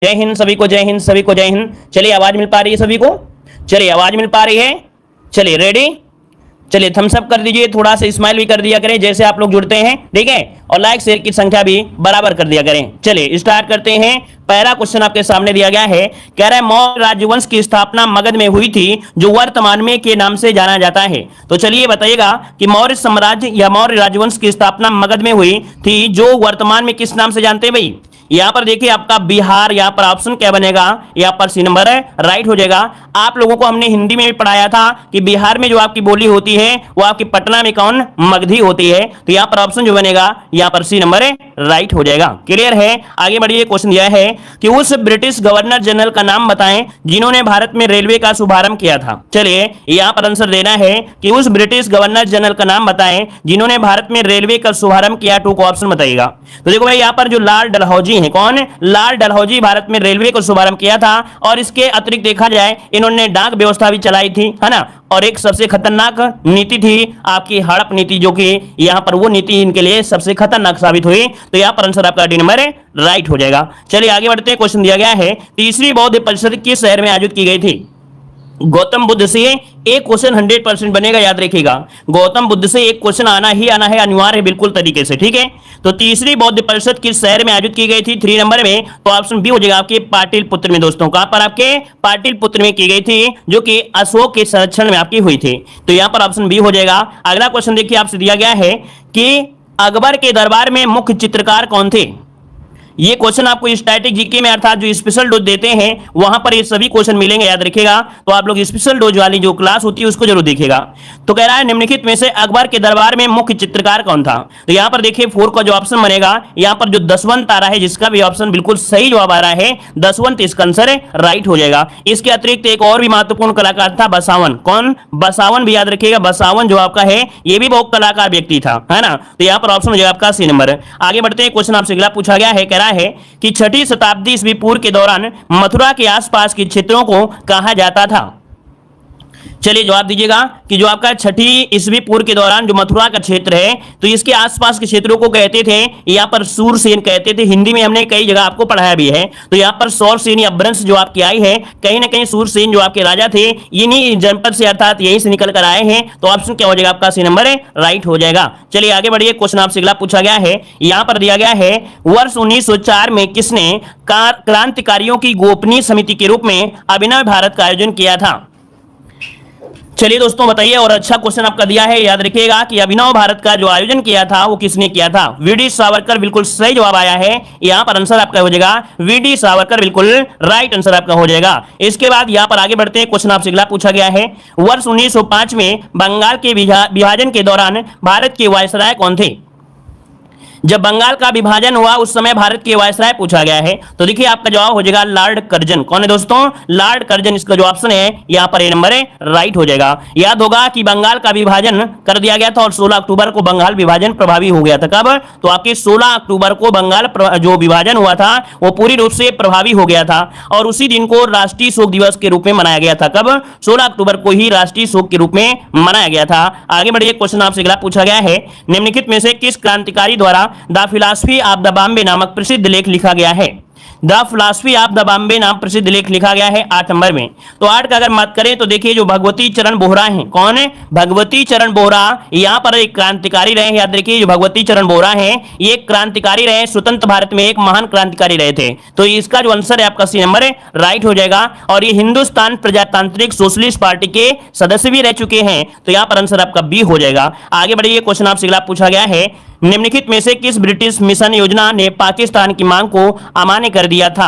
जय हिंद सभी को, जय हिंद सभी को, जय हिंद। चलिए आवाज मिल पा रही है सभी को? चलिए आवाज मिल पा रही है? चलिए रेडी? चलिए थम्स अप कर दीजिए, थोड़ा सा स्माइल भी कर दिया करें जैसे आप लोग जुड़ते हैं, ठीक है। और लाइक शेयर की संख्या भी बराबर कर दिया करें। चलिए स्टार्ट करते हैं। पहला क्वेश्चन आपके सामने दिया गया है, कह रहा है मौर्य राजवंश की स्थापना मगध में हुई थी जो वर्तमान में के नाम से जाना जाता है। तो चलिए बताइएगा कि मौर्य साम्राज्य या मौर्य राजवंश की स्थापना मगध में हुई थी जो वर्तमान में किस नाम से जानते हैं भाई? यहां पर देखिए आपका बिहार, यहां पर ऑप्शन क्या बनेगा? यहां पर सी नंबर है, राइट हो जाएगा। आप लोगों को हमने हिंदी में भी पढ़ाया था कि बिहार में जो आपकी बोली होती है वो आपकी पटना में कौन? मगधी होती है। तो यहां पर ऑप्शन जो बनेगा यहां पर सी नंबर है, राइट हो जाएगा। क्लियर है? आगे बढ़िए। क्वेश्चन दिया है कि उस ब्रिटिश गवर्नर जनरल का नाम बताएं जिन्होंने भारत में रेलवे का शुभारंभ किया था। चलिए यहां पर आंसर देना है कि उस ब्रिटिश गवर्नर जनरल का नाम बताएं जिन्होंने भारत में रेलवे का शुभारंभ किया। टू को ऑप्शन बताइएगा। तो देखो भाई यहां पर जो लॉर्ड डलहौजी है, कौन? लॉर्ड डलहौजी भारत में रेलवे को शुभारंभ किया था। और इसके अतिरिक्त देखा जाए इन्होंने डाक व्यवस्था भी चलाई थी, है ना। और एक सबसे खतरनाक नीति थी आपकी हड़प नीति, जो कि यहां पर वो नीति इनके लिए सबसे खतरनाक साबित हुई। तो यहां पर आंसर आपका डी नंबर है, राइट हो जाएगा। चलिए आगे बढ़ते हैं। क्वेश्चन दिया गया है, तीसरी बौद्ध परिषद किस शहर में आयोजित की गई थी? गौतम बुद्ध से एक क्वेश्चन 100% बनेगा, याद रखिएगा। गौतम बुद्ध से एक क्वेश्चन आना ही आना है, अनिवार्य है बिल्कुल तरीके से, ठीक है। तो तीसरी बौद्ध परिषद किस शहर में आयोजित की गई थी? 3 नंबर में। तो ऑप्शन बी हो जाएगा आपके पाटलिपुत्र में। दोस्तों कहां पर? आपके पाटलिपुत्र में की गई थी, जो कि अशोक के संरक्षण में आपकी हुई थी। तो यहां पर ऑप्शन बी हो जाएगा। अगला क्वेश्चन देखिए आपसे दिया गया है कि अकबर के दरबार में मुख्य चित्रकार कौन थे? ये क्वेश्चन आपको स्टैटिक जीके में अर्थात जो स्पेशल डोज देते हैं वहां पर ये सभी क्वेश्चन मिलेंगे, याद रखिएगा। तो आप लोग स्पेशल डोज वाली जो क्लास होती है उसको जरूर देखिएगा। तो कह रहा है निम्नलिखित में से अकबर के दरबार में मुख्य चित्रकार कौन था? तो यहां पर देखिए 4 का जो ऑप्शन बनेगा, यहां पर जो दसवंत आ रहा है, जिसका भी ऑप्शन बिल्कुल सही जवाब आ रहा है दसवंत, इसका आंसर है, राइट हो जाएगा। इसके अतिरिक्त एक और भी महत्वपूर्ण कलाकार था, बसावन। कौन? बसावन भी याद रखिएगा। बसावन जो आपका है ये भी बहुत कलाकार व्यक्ति था, है ना। तो यहां पर ऑप्शन हो जाएगा आपका सी नंबर। आगे बढ़ते हैं। क्वेश्चन आपसे अगला पूछा गया है, कह रहा है कि 6ठी शताब्दी ईस्वी पूर्व के दौरान मथुरा के आसपास के क्षेत्रों को कहा जाता था। चलिए जवाब दीजिएगा कि जो आपका 6ठी ईस्वी पूर्व के दौरान जो मथुरा का क्षेत्र है तो इसके आसपास के क्षेत्रों को कहते थे यहां पर सूरसेन कहते थे। हिंदी में हमने कई जगह आपको पढ़ाया भी है। तो यहां पर सौरसेन या अपभ्रंश जो आपकी आई है, कहीं ना कहीं सूरसेन जो आपके राजा थे इन्हीं जनपद से अर्थात यहीं से निकल कर आए हैं। तो ऑप्शन क्या हो जाएगा आपका? सी नंबर है, राइट हो जाएगा। चलिए आगे बढ़िए। क्वेश्चन आपसे अगला पूछा गया है, यहां पर दिया गया है वर्ष 1904 में किसने क्रांतिकारियों की गोपनीय समिति के रूप में अभिनव भारत का आयोजन किया था? चलिए दोस्तों बताइए। और अच्छा क्वेश्चन आपका दिया है, याद रखिएगा कि अभिनव भारत का जो आयोजन किया था वो किसने किया था? वीडी सावरकर, बिल्कुल सही जवाब आया है। यहां पर आंसर आपका हो जाएगा वीडी सावरकर, बिल्कुल राइट आंसर आपका हो जाएगा। इसके बाद यहां पर आगे बढ़ते हैं। क्वेश्चन आपसे अगला पूछा गया है, वर्ष 1905 में बंगाल के विभाजन के दौरान भारत के वायसराय कौन थे? जब बंगाल का विभाजन हुआ उस समय भारत के वायसराय पूछा गया है। तो देखिए आपका जवाब हो जाएगा लॉर्ड कर्जन। कौन है दोस्तों? लॉर्ड कर्जन, इसका जो ऑप्शन है यहां पर ए नंबर है, राइट हो जाएगा। याद होगा कि बंगाल का विभाजन कर दिया गया था और 16 अक्टूबर को बंगाल विभाजन प्रभावी हो गया था। कब? तो आपके 16 अक्टूबर को बंगाल जो विभाजन हुआ था वो पूरी रूप से प्रभावी हो गया था और उसी दिन को राष्ट्रीय शोक दिवस के रूप में मनाया गया था। कब? 16 अक्टूबर को ही राष्ट्रीय शोक के रूप में मनाया गया था। आगे बढ़िए। क्वेश्चन आपसे अगला पूछा गया है, निम्नलिखित में से किस क्रांतिकारी द्वारा the philosophy of the Bombay नामक प्रसिद्ध लेख लिखा गया है? The philosophy of the Bombay नाम प्रसिद्ध लेख लिखा गया है 8 नंबर में। तो 8 का अगर बात करें तो देखिए जो भगवती चरण बोहरा हैं, कौन है? भगवती चरण बोहरा यहां पर एक क्रांतिकारी रहे। याद रखिए जो भगवती चरण बोहरा हैं ये क्रांतिकारी रहे, स्वतंत्र भारत में एक महान क्रांतिकारी रहे थे। तो इसका जो आंसर है आपका सी नंबर है, राइट हो जाएगा। और ये हिंदुस्तान प्रजातांत्रिक सोशलिस्ट पार्टी के सदस्य भी रह चुके हैं। तो यहां पर आंसर आपका बी हो जाएगा। आगे बढ़िए। क्वेश्चन आपसे अगला पूछा गया है, निम्नलिखित में से किस ब्रिटिश मिशन योजना ने पाकिस्तान की मांग को अमान्य कर दिया था?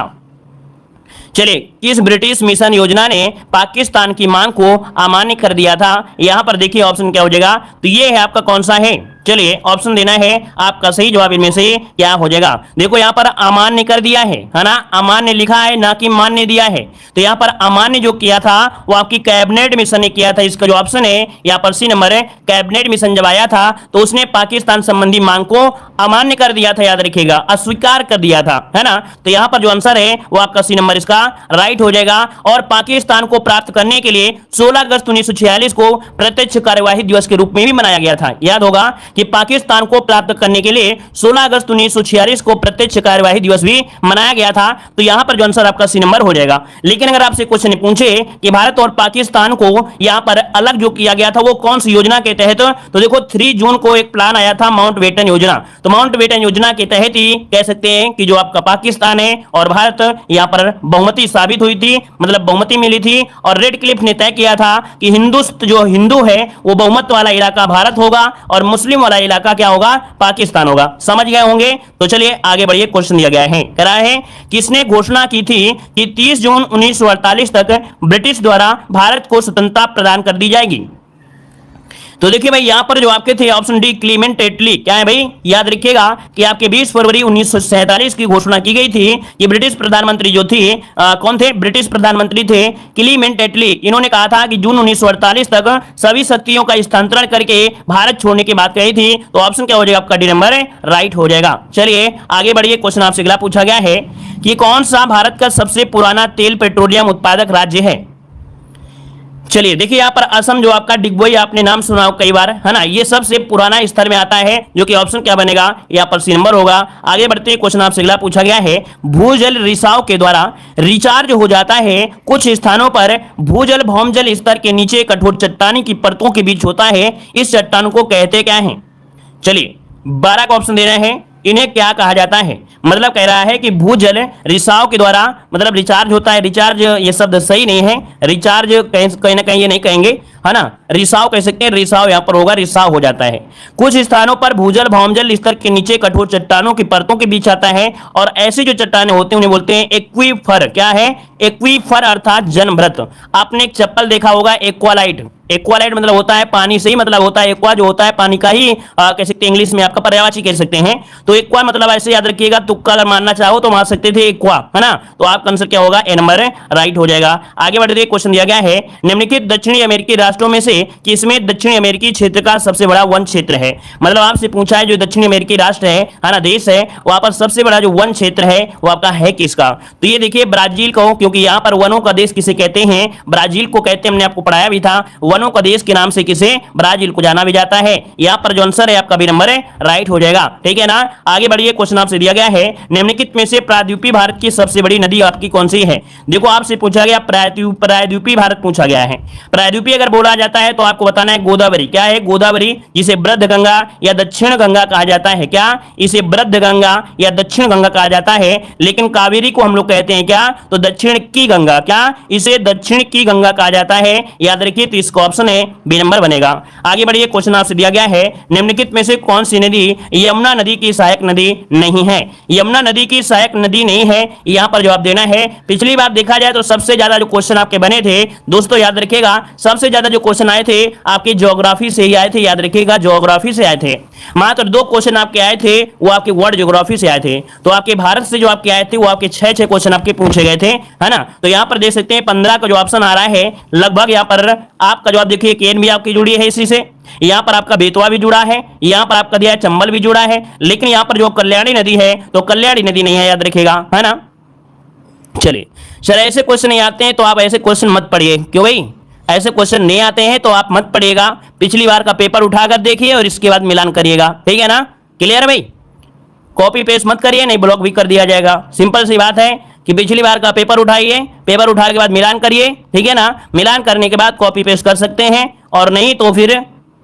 चलिए किस ब्रिटिश मिशन योजना ने पाकिस्तान की मांग को अमान्य कर दिया था? यहां पर देखिए ऑप्शन क्या हो जाएगा। तो ये है आपका कौन सा है? चलिए ऑप्शन देना है आपका सही जवाब इनमें से क्या हो जाएगा। देखो यहां पर अमान्य कर दिया है ना, अमान्य लिखा है ना कि मान्य दिया है। तो यहां पर अमान्य जो किया था वो आपकी कैबिनेट मिशन ने किया था। इसका जो ऑप्शन है यहां पर सी नंबर है। कैबिनेट मिशन जब आया था तो उसने पाकिस्तान संबंधी मांग को अमान्य कर दिया था, याद रखिएगा, अस्वीकार कर दिया था, है ना। तो यहां पर जो आंसर है वो आपका सी नंबर इसका राइट हो जाएगा। और पाकिस्तान को प्राप्त करने के लिए 16 अगस्त 1946 को प्रत्यक्ष कार्यवाही दिवस के रूप में भी मनाया गया था। याद होगा कि पाकिस्तान को प्राप्त करने के लिए 16 अगस्त 1946 को प्रत्यक्ष कार्यवाही दिवस भी मनाया गया था। तो यहां पर जो आंसर आपका सी नंबर हो जाएगा। लेकिन अगर आपसे क्वेश्चन पूछे कि भारत और पाकिस्तान को यहां पर अलग जो किया गया था वो कौन सी योजना के तहत, तो देखो 3 जून को एक प्लान आया था माउंटबेटन योजना। तो माउंटबेटन योजना के तहत ही कह सकते हैं कि जो आपका पाकिस्तान है और भारत यहां पर बहुमती साबित हुई थी, मतलब बहुमती मिली थी। और रेड क्लिफ ने तय किया था कि जो हिंदू है वो बहुमत वाला इलाका भारत होगा और मुस्लिम वाला इलाका क्या होगा, पाकिस्तान होगा। समझ गए होंगे। तो चलिए आगे बढ़िए। क्वेश्चन दिया गया है, कह रहा है किसने घोषणा की थी कि 30 जून 1948 तक ब्रिटिश द्वारा भारत को स्वतंत्रता प्रदान कर दी जाएगी। तो देखिए भाई यहां पर जो आपके थे ऑप्शन डी क्लीमेंट एटली। क्या है भाई, याद रखिएगा कि आपके 20 फरवरी 1947 की घोषणा की गई थी। ये ब्रिटिश प्रधानमंत्री जो थी कौन थे, ब्रिटिश प्रधानमंत्री थे क्लीमेंट एटली। इन्होंने कहा था कि जून 1948 तक सभी शक्तियों का स्थानांतरण करके भारत छोड़ने की बात कही थी। तो ऑप्शन क्या हो जाएगा आपका, डी नंबर राइट हो जाएगा। चलिए आगे बढ़िए। क्वेश्चन आपसे अगला पूछा गया है कि कौन सा भारत का सबसे पुराना तेल पेट्रोलियम उत्पादक राज्य है। चलिए देखिए यहां पर असम जो आपका डिगबोई आपने नाम सुना हो कई बार, है ना, ये सबसे पुराना स्तर में आता है, जो कि ऑप्शन क्या बनेगा, यहां पर सी नंबर होगा। आगे बढ़ते हैं। क्वेश्चन आपसे अगला पूछा गया है भूजल रिसाव के द्वारा रिचार्ज हो जाता है कुछ स्थानों पर भूजल भौमजल स्तर के नीचे कठोर चट्टानी की परतों के बीच होता है, इस चट्टान को कहते क्या है। चलिए 12 का ऑप्शन दे रहे हैं, इन्हें क्या कहा जाता है। मतलब कह रहा है कि भूजल रिसाव के द्वारा, मतलब रिचार्ज होता है, रिचार्ज ये शब्द सही नहीं है, रिचार्ज कहीं ना कहीं ये नहीं कहेंगे, है ना, रिसाव कह सकते हैं, रिसाव यहां पर होगा, रिसाव हो जाता है। कुछ स्थानों पर भूजल भौमजल स्तर के नीचे कठोर चट्टानों की परतों के बीच आता है और ऐसी जो चट्टानें होती हैं उन्हें बोलते हैं एक्वीफर। क्या है, एक्वीफर अर्थात जलभृत। आपने एक चप्पल देखा होगा एक्वालाइट। एक्वालाइट मतलब होता है पानी से ही, मतलब होता है एक्वा जो होता है पानी का ही कह सकते हैं, इंग्लिश में आपका पर्यायवाची कह सकते हैं। तो एक्वा मतलब ऐसे याद रखिएगा, तुक्का अगर मारना चाहो तो मार सकते थे एक्वा, है ना। तो आपका आंसर क्या होगा, ए नंबर राइट हो जाएगा। आगे बढ़ते क्वेश्चन दिया गया है निम्नलिखित दक्षिणी अमेरिकी राष्ट्रों में से किसमें दक्षिणी अमेरिकी क्षेत्र का सबसे बड़ा वन क्षेत्र है। मतलब आपसे पूछा है जो दक्षिणी अमेरिकी राष्ट्र है ना, देश है, वहां पर सबसे बड़ा जो वन क्षेत्र है वो आपका है किसका। तो ये देखिए ब्राजील को, क्योंकि यहां पर वनों का देश किसे कहते हैं, ब्राजील को कहते हैं, हमने आपको पढ़ाया भी था, वनों का देश के नाम से किसे, ब्राजील को जाना भी जाता है। यहां पर जो आंसर है आपका बी नंबर राइट हो जाएगा, ठीक है ना। आगे बढ़िए। क्वेश्चन आपसे दिया गया है निम्नलिखित में से प्रायद्वीपीय भारत की सबसे बड़ी नदी आपकी कौन सी है। देखो आपसे पूछा गया प्रायद्वीपीय भारत पूछा गया है। प्रायद्वीपीय अगर बोला जाता है तो आपको बताना है गोदावरी। क्या है, गोदावरी, जिसे वृद्ध गंगा या दक्षिण गंगा कहा जाता है। क्या, इसे वृद्ध गंगा या दक्षिण गंगा कहा जाता है। लेकिन कावेरी को हम लोग कहते हैं क्या, तो दक्षिण की गंगा। क्या, इसे दक्षिण की गंगा कहा जाता है। याद रखिए, तो इसका ऑप्शन है बी नंबर बनेगा। आगे बढ़िए। क्वेश्चन आपसे दिया गया है निम्नलिखित में से कौन सी नदी यमुना नदी की सहायक नदी नहीं है। यमुना नदी की सहायक नदी नहीं है, यहां पर जवाब देना है। पिछली बार देखा जाए तो सबसे ज्यादा जो क्वेश्चन आपके बने थे दोस्तों, याद रखिएगा, सबसे ज्यादा जो क्वेश्चन आए थे आपके ज्योग्राफी से ही आए थे। याद रखिएगा, ज्योग्राफी से आए थे। मात्र 2 क्वेश्चन आपके आए थे, वो आपके वर्ल्ड ज्योग्राफी से आए थे। तो आपके भारत से जो आपके आए थे वो आपके 6 क्वेश्चन आपके पूछे गए थे, है ना। तो यहां पर देख सकते हैं 15 का जो ऑप्शन आ रहा है, लगभग यहां पर आपका जवाब देखिए केन भी आपकी जुड़ी है इसी से, यहां पर आपका बेतवा भी जुड़ा है, यहां पर आपका दिया है चंबल भी जुड़ा है। लेकिन यहां पर जो कल्याणी नदी है तो कल्याणी नदी नहीं है, याद रखिएगा, है ना। चलिए चलिए, ऐसे क्वेश्चन नहीं आते हैं तो आप ऐसे क्वेश्चन मत पढ़िए। क्यों भाई, ऐसे क्वेश्चन नहीं आते हैं तो आप मत पढ़िएगा। पिछली बार का पेपर उठाकर देखिए और इसके बाद मिलान करिएगा, ठीक है ना। क्लियर है भाई, कॉपी पेस्ट मत करिए, नहीं ब्लॉक भी कर दिया जाएगा। सिंपल सी बात है कि पिछली बार का पेपर उठाइए, पेपर उठाने के बाद मिलान करिए, ठीक है ना। मिलान करने के बाद कॉपी पेस्ट कर सकते हैं, और नहीं तो फिर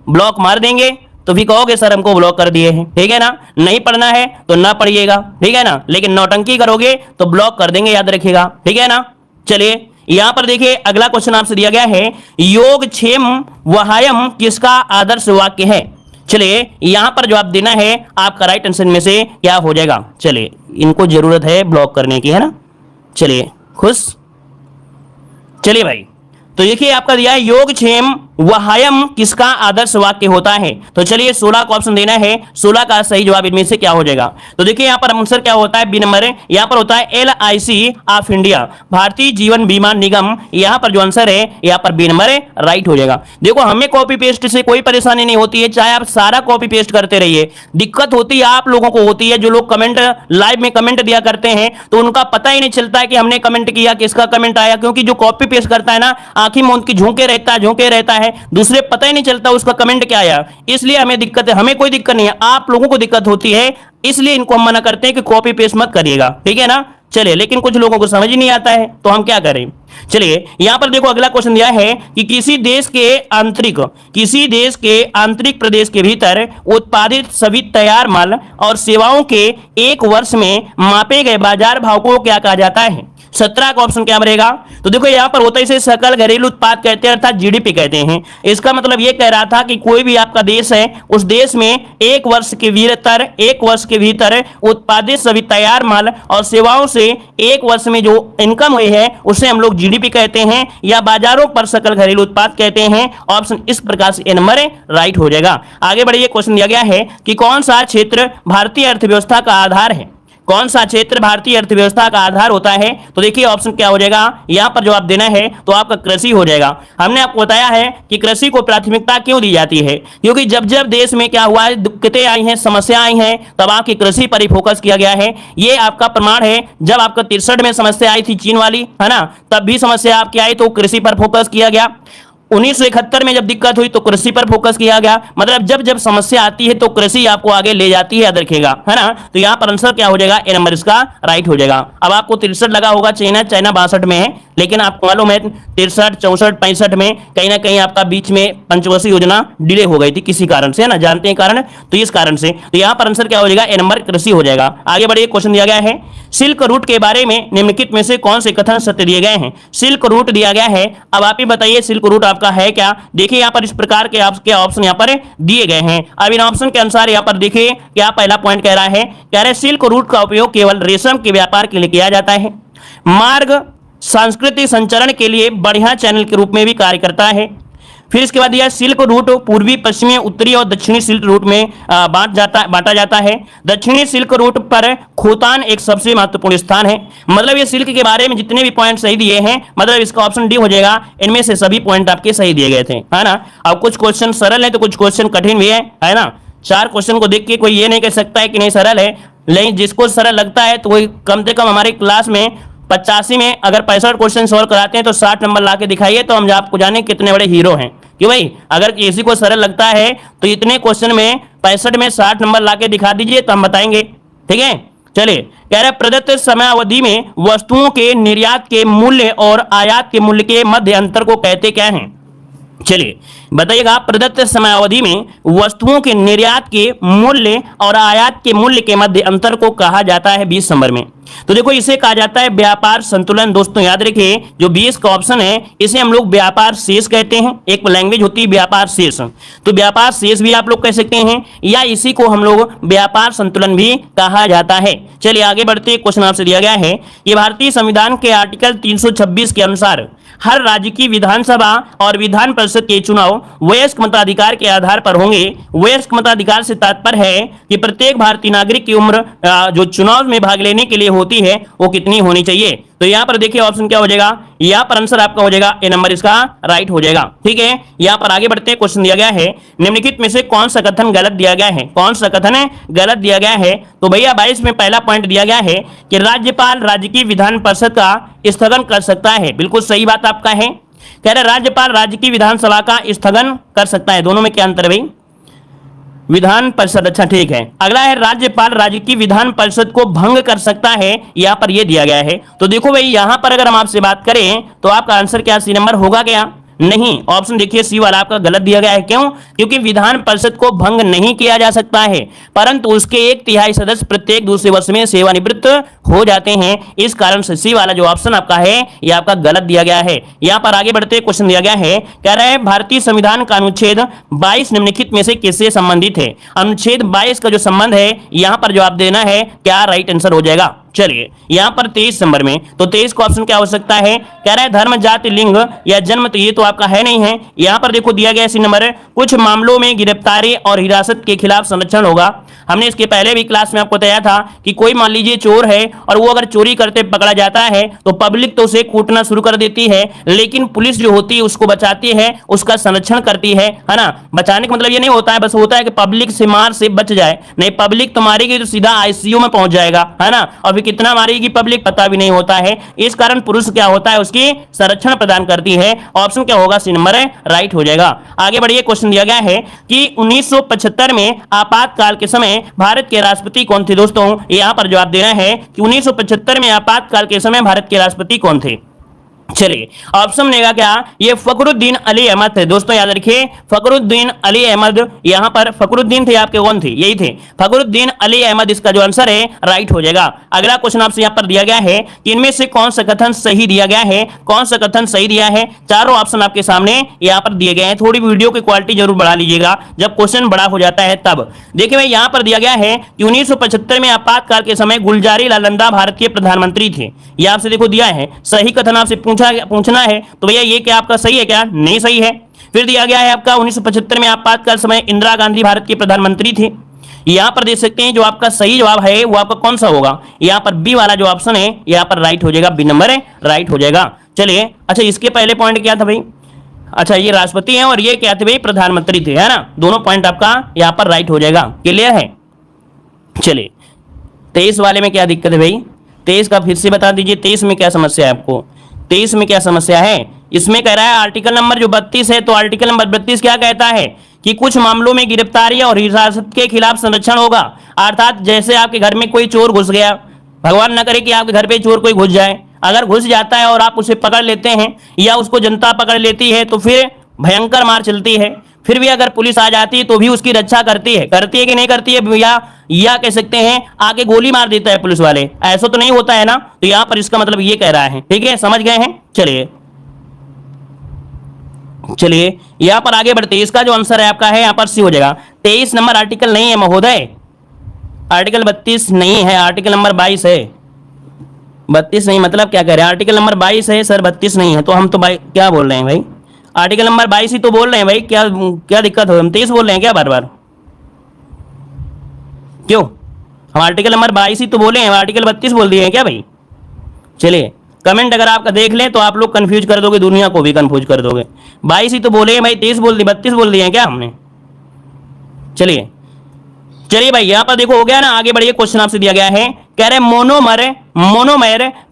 ब्लॉक मार देंगे तो फिर कहोगे सर हमको ब्लॉक कर दिए हैं, ठीक है ना। नहीं पढ़ना है तो ना पढ़िएगा, ठीक है ना। लेकिन नौटंकी करोगे तो ब्लॉक कर देंगे, याद रखिएगा, ठीक है ना। चलिए यहां पर देखिए अगला क्वेश्चन आपसे दिया गया है योगक्षेम वहायम किसका आदर्श वाक्य है। चलिए यहां पर जवाब देना है आपका राइट आंसर में से क्या हो जाएगा। चलिए इनको जरूरत है ब्लॉक करने की, है ना। चलिए खुश, चलिए भाई, तो देखिए आपका दिया है योगक्षेम वहायम किसका आदर्श वाक्य होता है। तो चलिए 16 का ऑप्शन देना है, 16 का सही जवाब इनमें से क्या हो जाएगा। तो देखिए यहां पर आंसर क्या होता है, बी नंबर है। यहां पर होता है LIC of India, Bharatiya Jeevan बीमा निगम। यहां पर जो आंसर है यहां पर बी नंबर है, राइट हो जाएगा। देखो हमें कॉपी पेस्ट से कोई परेशानी नहीं होती है, चाहे आप सारा कॉपी पेस्ट करते रहिए। दिक्कत होती है आप लोगों को होती है, जो लोग कमेंट लाइव में कमेंट दिया करते हैं तो उनका पता ही नहीं चलता है कि हमने कमेंट किया, किसका कमेंट आया। क्योंकि जो कॉपी पेस्ट करता है ना, आंखें मूंद के झोंके रहता है, दूसरे पता ही नहीं चलता उसका कमेंट क्या आया, इसलिए हमें दिक्कत है। हमें कोई दिक्कत नहीं है, आप लोगों को दिक्कत होती है, इसलिए इनको हम मना करते हैं कि कॉपी पेस्ट मत करिएगा, ठीक है ना। चलिए, लेकिन कुछ लोगों को समझ ही नहीं आता है, तो हम क्या करें। चलिए यहां पर देखो अगला क्वेश्चन दिया है कि किसी देश के आंतरिक प्रदेश के भीतर उत्पादित सभी तैयार माल और सेवाओं के एक वर्ष में मापे गए बाजार भाव को क्या कहा जाता है। 17 का ऑप्शन क्या बनेगा। तो देखो यहां पर होता है इसे सकल घरेलू उत्पाद कहते हैं, अर्थात जीडीपी कहते हैं। इसका मतलब यह कह रहा था कि कोई भी आपका देश है, उस देश में एक वर्ष के भीतर उत्पादित सभी तैयार माल और सेवाओं से एक वर्ष में जो इनकम हुई है उसे हम लोग जीडीपी कहते हैं या बाजारों पर सकल घरेलू उत्पाद कहते हैं। ऑप्शन इस प्रकार से ए नंबर राइट हो जाएगा। आगे बढ़िए, क्वेश्चन दिया गया है कि कौन सा क्षेत्र भारतीय अर्थव्यवस्था का आधार है। कौन सा क्षेत्र भारतीय अर्थव्यवस्था का आधार होता है। तो देखिए ऑप्शन क्या हो जाएगा, यहां पर जवाब देना है तो आपका कृषि हो जाएगा। हमने आपको बताया है कि कृषि को प्राथमिकता क्यों दी जाती है, क्योंकि जब जब देश में क्या हुआ है, दिक्कतें आई हैं, समस्या आई हैं, तब आपकी कृषि पर ही फोकस किया गया है। ये आपका प्रमाण है, जब आपका 63 में समस्या आई थी चीन वाली, है ना, तब भी समस्या आपकी आई तो कृषि पर फोकस किया गया। 1971 में जब दिक्कत हुई तो कृषि पर फोकस किया गया। मतलब जब जब समस्या आती है तो कृषि आपको आगे ले जाती है, याद रखिएगा, है ना। तो यहां पर आंसर क्या हो जाएगा, ए नंबर इसका राइट हो जाएगा। अब आपको 63 लगा होगा, चाइना 62 में है, लेकिन आपको मालूम है 63, 64, 65 में कहीं ना कहीं आपका बीच में पंचवर्षीय योजना डिले हो गई थी किसी कारण से, है ना, जानते हैं कारण, तो इस कारण से। तो यहां पर आंसर क्या हो जाएगा, ए नंबर कृषि हो जाएगा। आगे बढ़िए, क्वेश्चन दिया गया है सिल्क रूट के बारे में निम्नलिखित में से कौन से कथन सत्य दिए गए हैं। सिल्क रूट दिया गया है, अब आप ही बताइए सिल्क रूट आपका है क्या। देखिए यहां पर इस प्रकार के आपके ऑप्शन यहां पर दिए गए हैं। अब इन ऑप्शन के अनुसार यहां पर देखिए क्या पहला पॉइंट कह रहा है सिल्क रूट का उपयोग केवल रेशम के व्यापार के लिए किया जाता है, मार्ग सांस्कृतिक संचरण के लिए बढ़िया चैनल के रूप में भी कार्य करता है। फिर इसके बाद यह सिल्क रूट पूर्वी, पश्चिमी, उत्तरी और दक्षिणी सिल्क रूट में बांटा जाता है। दक्षिणी सिल्क रूट पर खोतान एक सबसे महत्वपूर्ण स्थान है। मतलब ये सिल्क के बारे में जितने भी पॉइंट सही दिए हैं, मतलब इसका ऑप्शन डी हो जाएगा। इनमें से सभी पॉइंट आपके सही दिए गए थे, है ना। अब कुछ क्वेश्चन सरल है तो कुछ क्वेश्चन कठिन भी है ना। 4 क्वेश्चन को देख के कोई ये नहीं कह सकता है कि नहीं सरल है, लेकिन जिसको सरल लगता है तो वही कम से कम हमारी क्लास में 85 में अगर 65 क्वेश्चन सॉल्व कराते हैं तो 60 नंबर ला के दिखाइए, तो हम आपको जाने कितने बड़े हीरो हैं। कि भाई अगर किसी को सरल लगता है तो इतने क्वेश्चन में 65 में 60 नंबर ला के दिखा दीजिए तो हम बताएंगे, ठीक है। चलिए, कह रहे प्रदत्त समयावधि में वस्तुओं के निर्यात के मूल्य और आयात के मूल्य के मध्य अंतर को कहते क्या हैं। चलिए बताइएगा, प्रदत्त समयावधि में वस्तुओं के निर्यात के मूल्य और आयात के मूल्य के मध्य अंतर को कहा जाता है 20 नंबर में। तो देखो इसे कहा जाता है व्यापार संतुलन। दोस्तों याद रखिए, जो 20 का ऑप्शन है इसे हम लोग व्यापार शेष कहते हैं। एक लैंग्वेज होती है व्यापार शेष, तो व्यापार शेष भी आप लोग कह सकते हैं, या इसी को हम लोग व्यापार संतुलन भी कहा जाता है। चलिए आगे बढ़ते, क्वेश्चन आपसे दिया गया है, ये भारतीय संविधान के आर्टिकल 326 के अनुसार हर राज्य की विधानसभा और विधान परिषद के चुनाव वयस्क मताधिकार के आधार पर होंगे। वयस्क मताधिकार से तात्पर्य है कि प्रत्येक भारतीय नागरिक की उम्र जो चुनाव में भाग लेने के लिए होती है वो कितनी होनी चाहिए। तो यहां पर देखिए ऑप्शन क्या हो जाएगा, यहां पर आंसर आपका हो जाएगा ए नंबर इसका राइट हो जाएगा, ठीक है। यहां पर आगे बढ़ते हैं, क्वेश्चन दिया गया है निम्नलिखित में से कौन सा कथन गलत दिया गया है। कौन सा कथन है गलत दिया गया है। तो भैया 22 में पहला पॉइंट दिया गया है कि राज्यपाल राज्य की विधान परिषद का स्थगन कर सकता है। बिल्कुल सही बात आपका है, कह रहे राज्यपाल राज्य की विधानसभा का स्थगन कर सकता है। दोनों में क्या अंतर है भाई, विधान परिषद, अच्छा ठीक है। अगला है राज्यपाल राज्य की विधान परिषद को भंग कर सकता है, यहां पर यह दिया गया है। तो देखो भाई यहां पर अगर हम आपसे बात करें तो आपका आंसर क्या सी नंबर होगा क्या, नहीं। ऑप्शन देखिए सी वाला आपका गलत दिया गया है। क्यों, क्योंकि विधान परिषद को भंग नहीं किया जा सकता है, परंतु उसके 1/3 सदस्य प्रत्येक दूसरे वर्ष में सेवानिवृत्त हो जाते हैं। इस कारण से सी वाला जो ऑप्शन आपका है ये आपका गलत दिया गया है। यहां पर आगे बढ़ते क्वेश्चन दिया गया है, कह रहा है भारतीय संविधान का अनुच्छेद 22 निम्नलिखित में से किससे संबंधित है। अनुच्छेद 22 का जो संबंध है यहां पर जवाब देना है, क्या राइट आंसर हो जाएगा। चलिए यहां पर 23 नंबर में, तो 23 का ऑप्शन क्या हो सकता है, कह रहा है धर्म, जाति, लिंग या जन्म। तो ये तो आपका है नहीं है। यहां पर देखो दिया गया इसी नंबर, कुछ मामलों में गिरफ्तारी और हिरासत के खिलाफ संरक्षण होगा। हमने इसके पहले भी क्लास में आपको बताया था कि कोई मान लीजिए चोर है और वो अगर चोरी करते पकड़ा जाता है तो पब्लिक तो उसे कूटना शुरू कर देती है, लेकिन पुलिस जो होती है उसको बचाती है, उसका संरक्षण करती है ना। बचाने का मतलब ये नहीं होता है बस होता है कि पब्लिक से मार से बच जाए, नहीं पब्लिक तो मारेगी तो सीधा आईसीयू में पहुंच जाएगा, है ना। और कितना मारेगी पब्लिक पता भी नहीं होता है, इस कारण पुरुष क्या होता है, उसकी संरक्षण प्रदान करती है। ऑप्शन क्या होगा, सी नंबर राइट हो जाएगा। आगे बढ़िए, क्वेश्चन दिया गया है कि 1975 में आपातकाल के समय भारत के राष्ट्रपति कौन थे। दोस्तों यहां पर जवाब देना है कि 1975 में आपातकाल के समय भारत के राष्ट्रपति कौन थे। चलिए ऑप्शन मिलेगा क्या, ये फखरुद्दीन अली अहमद थे। दोस्तों याद रखिए फखरुद्दीन अली अहमद, यहां पर फखरुद्दीन थे आपके, कौन थे, यही थे फखरुद्दीन अली अहमद, इसका जो आंसर है राइट हो जाएगा। अगला क्वेश्चन आपसे यहां पर दिया गया है कि इनमें से कौन सा कथन सही दिया गया है, कौन सा कथन सही दिया है। चारों ऑप्शन आपके सामने यहां पर दिए गए हैं। थोड़ी वीडियो की क्वालिटी जरूर बढ़ा लीजिएगा जब क्वेश्चन बड़ा हो जाता है तब। देखिए भाई यहां पर दिया गया है कि 1975 में आपातकाल के समय गुलजारी लाल नंदा भारत के प्रधानमंत्री थे। यह आपसे देखो दिया है, सही कथन आपसे पूछना है तो भैया ये क्या आपका सही है क्या, नहीं सही है। फिर दिया गया है आपका 1975 में आपातकाल समय इंदिरा गांधी भारत के प्रधानमंत्री थे। यहां पर देख सकते हैं जो आपका सही जवाब है वो आपका कौन सा होगा, यहां पर बी वाला जो ऑप्शन है यहां पर राइट हो जाएगा, बी नंबर है राइट हो जाएगा। चलिए अच्छा इसके पहले पॉइंट क्या था भाई, अच्छा ये राष्ट्रपति हैं और ये क्या थे भाई, प्रधानमंत्री थे, है ना। दोनों पॉइंट आपका यहां पर राइट हो जाएगा, क्लियर है। चलिए 23 वाले में क्या दिक्कत है भाई, 23 का फिर से बता दीजिए, 23 में क्या समस्या है आपको, 23 में क्या समस्या है। इसमें कह रहा है आर्टिकल नंबर जो 32 है, तो आर्टिकल नंबर 32 क्या कहता है कि कुछ मामलों में गिरफ्तारी और हिरासत के खिलाफ संरक्षण होगा। अर्थात जैसे आपके घर में कोई चोर घुस गया, भगवान न करे कि आपके घर पे चोर कोई घुस जाए, अगर घुस जाता है और आप उसे पकड़ लेते हैं या उसको जनता पकड़ लेती है तो फिर भयंकर मार चलती है। फिर भी अगर पुलिस आ जाती है तो भी उसकी रक्षा करती है कि नहीं करती है, या कह सकते हैं आके गोली मार देता है पुलिस वाले, ऐसा तो नहीं होता है ना। तो यहां पर इसका मतलब ये कह रहा है, ठीक है, समझ गए हैं। चलिए यहां पर आगे बढ़ते हैं, इसका जो आंसर है आपका है यहां पर सी हो जाएगा। 23 नंबर आर्टिकल नहीं है महोदय, आर्टिकल 32 नहीं है, आर्टिकल नंबर 22 है। 32 नहीं मतलब क्या कह रहे हैं, आर्टिकल नंबर 22 है सर, 32 नहीं है। तो हम तो भाई क्या बोल रहे हैं भाई, आर्टिकल नंबर 22 ही तो बोल रहे हैं भाई, क्या दिक्कत हो, हम 23 बोल रहे हैं क्या बार बार, क्यों, हम आर्टिकल नंबर 22 ही तो बोले हैं, आर्टिकल 32 बोल दिए हैं क्या भाई। चलिए कमेंट अगर आपका देख लें तो आप लोग कंफ्यूज कर दोगे, दुनिया को भी कंफ्यूज कर दोगे। 22 ही तो बोले हैं भाई, 23 बोल दिए, 32 बोल दिए हैं क्या हमने। चलिए भाई यहां पर देखो हो गया ना। आगे बढ़िए, क्वेश्चन आपसे दिया गया है, कह रहे मोनोमर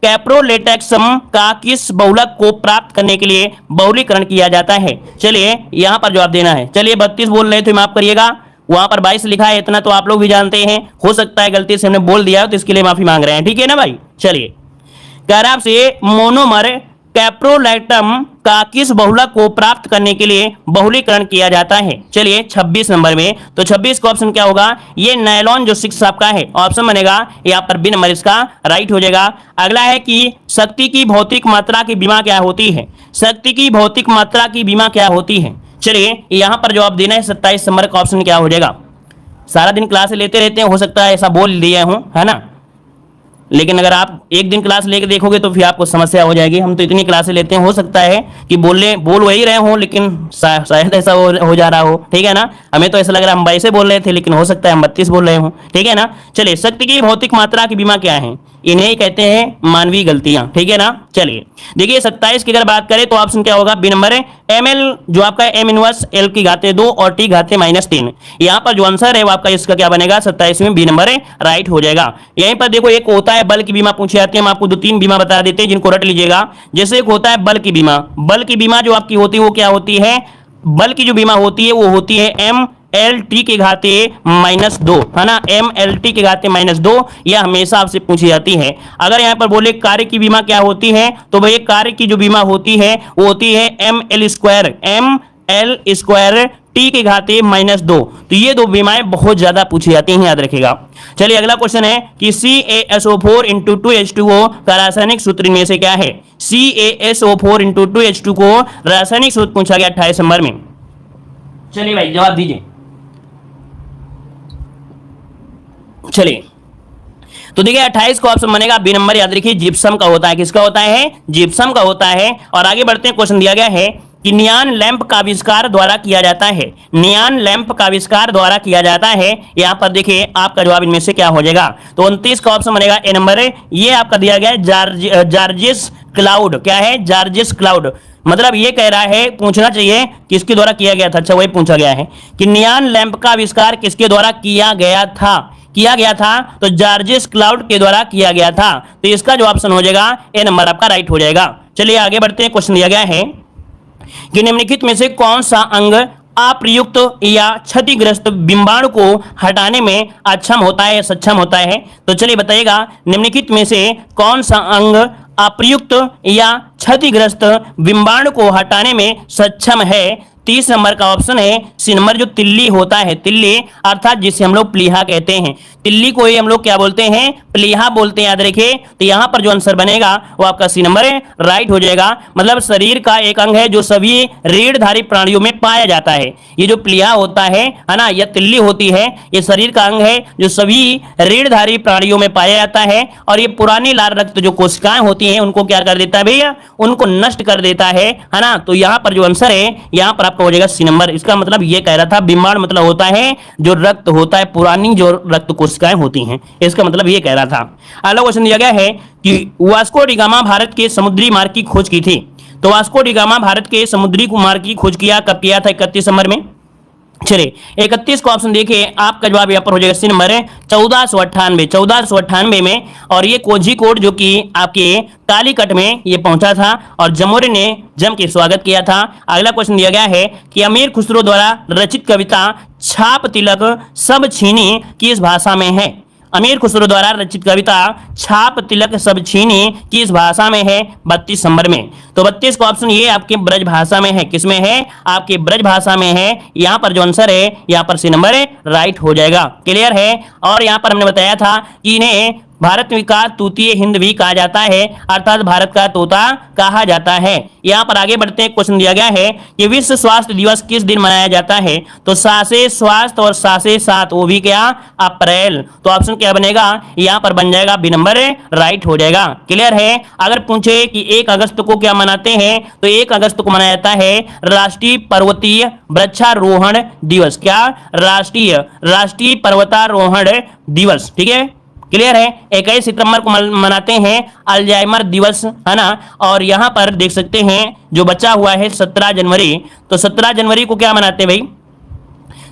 कैप्रोलेटेक्सम का किस बहुलक को प्राप्त करने के लिए बहुलीकरण किया जाता है। चलिए यहां पर जवाब देना है। चलिए 32 बोल रहे थे, माफ करिएगा, वहां पर 22 लिखा है, इतना तो आप लोग भी जानते हैं, हो सकता है गलती से हमने बोल दिया तो इसके लिए माफी मांग रहे हैं, ठीक है ना भाई। चलिए कह रहा आपसे मोनोमर कैप्रोलेटम का किस बहुलक को प्राप्त करने के लिए बहुलीकरण किया जाता है। चलिए 26 नंबर में, तो 26 का ऑप्शन क्या होगा, ये नायलॉन जो 6 आपका है ऑप्शन बनेगा यहाँ पर बी नंबर इसका राइट हो जाएगा। अगला है कि शक्ति की भौतिक मात्रा की बीमा क्या होती है, शक्ति की भौतिक मात्रा की बीमा क्या होती है। चलिए यहां पर जवाब देना है, 27 नंबर का ऑप्शन क्या हो जाएगा। सारा दिन क्लास लेते रहते हैं, हो सकता है ऐसा बोल दिया हूं, है ना, लेकिन अगर आप एक दिन क्लास लेके देखोगे तो फिर आपको समस्या हो जाएगी। हम तो इतनी क्लासें लेते हैं, हो सकता है कि बोल वही रहे हों लेकिन शायद ऐसा हो जा रहा हो, ठीक है ना। हमें तो ऐसा लग रहा है हम 22 बोल रहे थे लेकिन हो सकता है हम 32 बोल रहे हों, ठीक है ना। चलिए शक्ति की भौतिक मात्रा की बीमा क्या है, इन्हें कहते हैं मानवीय गलतियां, ठीक है ना। चलिए देखिए 27 की अगर बात करें तो ऑप्शन क्या होगा, बी नंबर है ml जो आपका m इनवर्स l की घाते 2 और t घाते -3। यहां पर जो आंसर है वो आपका इसका क्या बनेगा, 27 में बी नंबर है राइट हो जाएगा। यहीं पर देखो एक होता है बल की बीमा पूछी जाती है, हम आपको 2-3 बीमा बता देते हैं जिनको रट लीजिएगा। जैसे एक होता है बल की बीमा, बल की बीमा जो आपकी होती है वो क्या होती है, बल की जो बीमा होती है वो होती है MLT के घाते -2, है ना, MLT के घाते -2, यह हमेशा आपसे पूछी जाती है। अगर यहाँ पर बोले कार्य की बीमा क्या होती है तो भाई कार्य की जो बीमा होती है वो होती है ML स्क्वायर T के घाते -2। तो ये दो बीमाएं बहुत ज्यादा पूछी जाती हैं, याद रखिएगा। चलिए अगला क्वेश्चन है कि CaSO4 × 2H2O का रासायनिक सूत्र में से क्या है। CaSO4 × 2H2 को रासायनिक सूत्र पूछा गया 28 नंबर में। चलिए भाई जवाब दीजिए। चलिए तो देखिए 28 का ऑप्शन बनेगा बी नंबर, याद रखिए जिप्सम का होता है, किसका होता है, जिप्सम का होता है। और आगे बढ़ते हैं, क्वेश्चन दिया गया है कि नियॉन लैंप का आविष्कार द्वारा किया जाता है, नियॉन लैंप का आविष्कार द्वारा किया जाता है। यहां पर देखिए आपका जवाब इनमें से क्या हो जाएगा, तो 29 का ऑप्शन बनेगा ए नंबर है, ये आपका दिया गया है जॉर्जिस क्लाउड, क्या है, जॉर्जिस क्लाउड। मतलब ये कह रहा है, पूछना चाहिए किसके द्वारा किया गया था, अच्छा वही पूछा गया है कि नियॉन लैंप का आविष्कार किसके द्वारा किया गया था। किया गया था? तो जॉर्जेस क्लाउड के द्वारा किया गया था। तो इसका जो ऑप्शन हो जाएगा ए नंबर आपका राइट हो जाएगा। चलिए आगे बढ़ते हैं। क्वेश्चन दिया गया है कि निम्नलिखित में से कौन सा अंग अप्रयुक्त या क्षतिग्रस्त बिंबाणु को हटाने में अक्षम होता है, सक्षम होता है? तो चलिए बताइएगा, निम्नलिखित में से कौन सा अंग अप्रयुक्त या क्षतिग्रस्त बिंबाणु को हटाने में सक्षम है? 30 नंबर का ऑप्शन है सी नंबर, जो तिल्ली होता है, तिल्ली अर्थात जिसे हम लोग प्लीहा कहते हैं। तिल्ली को ही हम लोग क्या बोलते हैं? प्लीहा बोलते हैं, याद रखिए। तो यहाँ पर जो आंसर बनेगा वो आपका सी नंबर राइट हो जाएगा। मतलब शरीर का एक अंग है जो सभी रीढ़धारी प्राणियों में पाया जाता है। ये जो प्लीहा होता है ना, यह तिल्ली होती है, ये शरीर का अंग है जो सभी रीढ़धारी प्राणियों में पाया जाता है। और ये पुरानी लाल रक्त जो कोशिकाएं होती हैं उनको क्या कर देता है भैया? उनको नष्ट कर देता है ना। तो यहाँ पर जो आंसर है यहाँ पर आपका हो जाएगा सी नंबर। इसका मतलब ये कह रहा था बिंबाणु मतलब होता है जो रक्त होता है, पुरानी जो रक्त कोशिकाएं होती हैं, इसका मतलब ये कह रहा था। अगला क्वेश्चन दिया गया है कि वास्को डी गामा भारत के समुद्री मार्ग की खोज की थी। तो वास्को डी गामा भारत के समुद्री मार्ग की खोज किया कब किया था? 31 नंबर में। चलिए 31 का ऑप्शन देखिए, आपका जवाब यहाँ पर हो जाएगा सी नंबर 1498 में। और ये कोझिकोड जो कि आपके कालीकट में ये पहुंचा था और जमोरी ने जम के स्वागत किया था। अगला क्वेश्चन दिया गया है कि अमीर खुसरो द्वारा रचित कविता छाप तिलक सब छीनी किस भाषा में है? अमीर खुसरो द्वारा रचित कविता छाप तिलक सब छीनी किस भाषा में है? 32 नंबर में। तो 32 का ऑप्शन ये आपके ब्रज भाषा में है। किसमें है? आपके ब्रज भाषा में है। यहाँ पर जो आंसर है यहाँ पर सी नंबर राइट हो जाएगा। क्लियर है? और यहाँ पर हमने बताया था कि इन्हें भारत का तूतीय हिंद भी कहा जाता है, अर्थात भारत का तोता कहा जाता है। यहाँ पर आगे बढ़ते हैं। क्वेश्चन दिया गया है कि विश्व स्वास्थ्य दिवस किस दिन मनाया जाता है? तो 7 से स्वास्थ्य और 7 से 7 वो भी क्या? अप्रैल। तो ऑप्शन क्या बनेगा? यहाँ पर बन जाएगा बी नंबर राइट हो जाएगा। क्लियर है? अगर पूछे कि 1 अगस्त को क्या मनाते हैं तो 1 अगस्त को मनाया जाता है राष्ट्रीय पर्वतीय वृक्षारोहण दिवस। क्या? राष्ट्रीय पर्वतारोहण दिवस। ठीक है, क्लियर है? 21 सितंबर को मनाते हैं अल्जाइमर दिवस, है ना। और यहां पर देख सकते हैं जो बचा हुआ है 17 जनवरी। तो 17 जनवरी को क्या मनाते हैं भाई?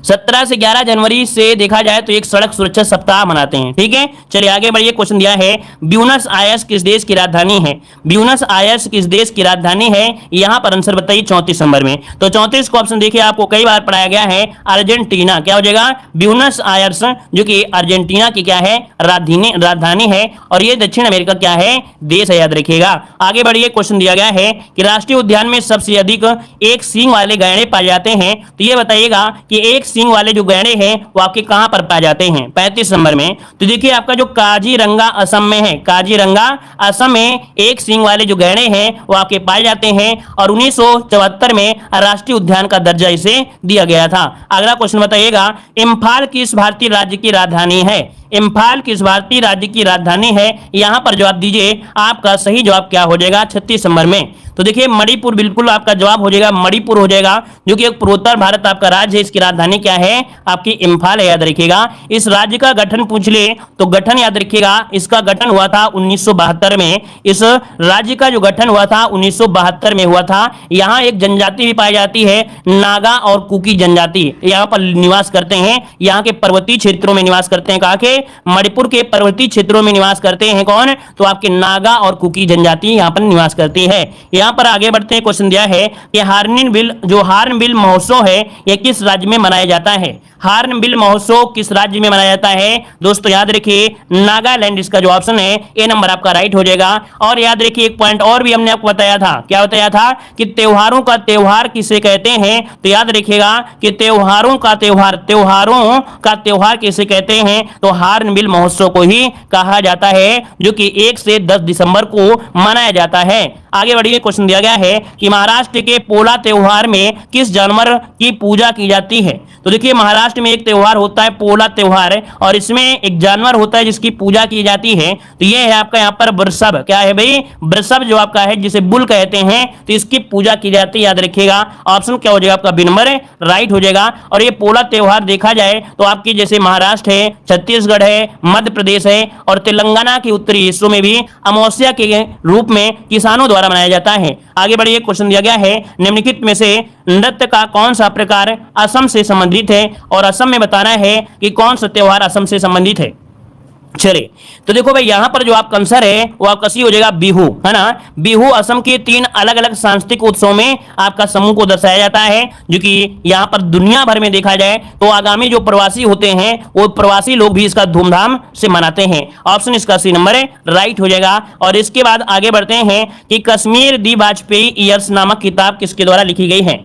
17 से 11 जनवरी से देखा जाए तो एक सड़क सुरक्षा सप्ताह मनाते हैं। ठीक है, चलिए आगे बढ़िए। क्वेश्चन दिया है ब्यूनस आयर्स किस देश की राजधानी है? ब्यूनस आयर्स किस देश की राजधानी है? यहाँ पर आंसर बताइए 34 नंबर में। तो 34 को ऑप्शन देखिए, आपको कई बार पढ़ाया गया है अर्जेंटीना। क्या हो जाएगा? ब्यूनस आयर्स जो कि अर्जेंटीना की क्या है? राजधानी है। और ये दक्षिण अमेरिका क्या है? देश है, याद रखिएगा। आगे बढ़िए। क्वेश्चन दिया गया है कि राष्ट्रीय उद्यान में सबसे अधिक एक सींग वाले गैंडे पाए जाते हैं। तो ये बताइएगा कि एक सींग वाले जो गैंडे हैं वो आपके कहां पर पाए जाते हैं? 35 नंबर में। तो देखिए आपका जो काजीरंगा असम में है, काजीरंगा असम में एक सींग वाले जो गैंडे हैं वो आपके पाए जाते हैं। और 1974 में राष्ट्रीय उद्यान का दर्जा इसे दिया गया था। अगला क्वेश्चन बताइएगा, इम्फाल किस भारतीय राज्य की राजधानी है? इम्फाल किस भारतीय राज्य की राजधानी है? यहां पर जवाब दीजिए। आपका सही जवाब क्या हो जाएगा? 36 नंबर में। तो देखिए मणिपुर बिल्कुल आपका जवाब हो जाएगा, मणिपुर हो जाएगा, जो कि एक पूर्वोत्तर भारत आपका राज्य है। इसकी राजधानी क्या है? आपकी इम्फाल है, याद रखिएगा। इस राज्य का गठन पूछ ले तो गठन याद रखिएगा, इसका गठन हुआ था 1972 में। इस राज्य का जो गठन हुआ था 1972 में हुआ था। यहाँ एक जनजाति भी पाई जाती है, नागा और कुकी जनजाति यहाँ पर निवास करते हैं। यहाँ के पर्वतीय क्षेत्रों में निवास करते हैं। कहा के मणिपुर के पर्वतीय क्षेत्रों में निवास करते हैं कौन? तो आपके नागा और कुकी जनजाति यहाँ पर निवास करती है। यहाँ पर आगे बढ़ते हैं। क्वेश्चन दिया है कि हार्नबिल महोत्सव है यह किस राज्य में मनाया जाता है? हार्नबिल महोत्सव किस राज्य में मनाया जाता है? दोस्तों याद रखिए नागालैंड इसका जो ऑप्शन है ए नंबर आपका राइट हो जाएगा। और याद रखिए एक पॉइंट और भी हमने आपको बताया था। क्या बताया था? कि त्योहारों का त्योहार किसे कहते हैं? तो याद रखिएगा कि त्योहारों का त्योहार किसे कहते हैं? तो हार्नबिल महोत्सव को ही कहा जाता है, जो कि 1 से 10 दिसंबर को मनाया जाता है। आगे बढ़िए। क्वेश्चन दिया गया है कि महाराष्ट्र के पोला त्योहार में किस जानवर की पूजा की जाती है? तो देखिए महाराष्ट्र में एक त्योहार होता है पोला त्योहार, और इसमें एक जानवर होता है जिसकी पूजा की जाती है। तो ये है आपका यहाँ पर वृषभ। क्या है भाई? वृषभ जो आपका है जिसे बुल कहते हैं, तो इसकी पूजा की जाती है, याद रखिएगा। ऑप्शन क्या हो जाएगा? आपका बी नंबर राइट हो जाएगा। और ये पोला त्योहार देखा जाए तो आपकी जैसे महाराष्ट्र है, छत्तीसगढ़ छत्तीसगढ़ है, मध्य प्रदेश है और तेलंगाना के उत्तरी हिस्सों में भी अमावस्या के रूप में किसानों द्वारा मनाया जाता है। आगे बढ़िए, क्वेश्चन दिया गया है निम्नलिखित में से नृत्य का कौन सा प्रकार असम से संबंधित है, और असम में बताना है कि कौन सा त्योहार असम से संबंधित है। चलिए, तो देखो भाई यहां पर जो आपका आंसर है वो आपका सी हो जाएगा बिहू, है ना। बिहू असम के 3 अलग अलग सांस्कृतिक उत्सवों में आपका समूह को दर्शाया जाता है, जो कि यहां पर दुनिया भर में देखा जाए तो आगामी जो प्रवासी होते हैं वो प्रवासी लोग भी इसका धूमधाम से मनाते हैं। ऑप्शन इसका सी नंबर है, राइट हो जाएगा। और इसके बाद आगे बढ़ते हैं कि कश्मीर दी वाजपेयी ईयर्स नामक किताब किसके द्वारा लिखी गई है।